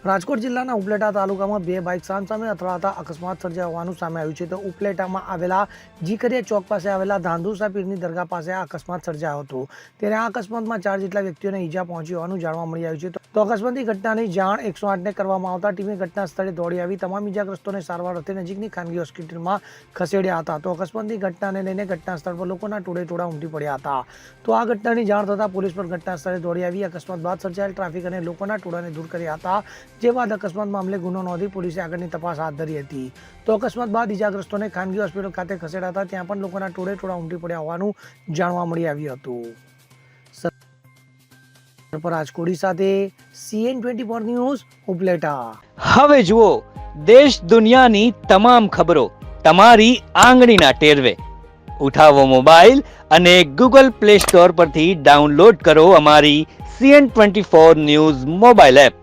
રાજકોટ જિલ્લાના ઉપલેટા તાલુકામાં બે બાઇક સામસામે અથડાતા અકસ્માત સર્જાયો હોવાનું સામે આવ્યું છે. તો ઉપલેટામાં આવેલા જીકરિયા ચોક પાસે આવેલા ધાંધુસા પીરની દરગાહ પાસે આ અકસ્માત સર્જાયો હતો. ત્યારે આ અકસ્માતમાં 4 જેટલા વ્યક્તિઓને ઈજા પહોંચી હોવાનું જાણવા મળી આવ્યું છે. તો અકસ્માતની ઘટનાની જાણ 108ને કરવામાં આવતા ટીમે ઘટના સ્થળે દોડી આવી તમામ ઈજાગ્રસ્તોને સારવાર અર્થે નજીકની ખાનગી હોસ્પિટલમાં ખસેડ્યા હતા. તો અકસ્માતની ઘટનાને લઈને ઘટના સ્થળ પર લોકોના ટોળે ઉમટી પડ્યા હતા. તો આ ઘટનાની જાણ થતાં પોલીસ પર ઘટના સ્થળે દોડી આવી અકસ્માત બાદ સર્જાયેલ ટ્રાફિક અને લોકોના ટોળાને દૂર કર્યા હતા. જે બાદ અકસ્માત મામલે ગુનો નોંધી પોલીસે આગળની તપાસ હાથ ધરી હતી. તો અકસ્માત બાદ ઈજાગ્રસ્તોને ખાનગી હોસ્પિટલ ખાતે ખસેડાતા ત્યાં પણ લોકોના ટોળે ઉમટી પડ્યા હોવાનું જાણવા મળી આવ્યું હતું. રાજકોડી સાથે CN24 ન્યૂઝ ઉપલેટા. હવે જુઓ દેશ દુનિયાની તમામ ખબરો તમારી આંગળીના ટેરવે. ઉઠાવો મોબાઈલ અને Google Play Store પરથી ડાઉનલોડ કરો અમારી CN24 ન્યૂઝ મોબાઈલ એપ.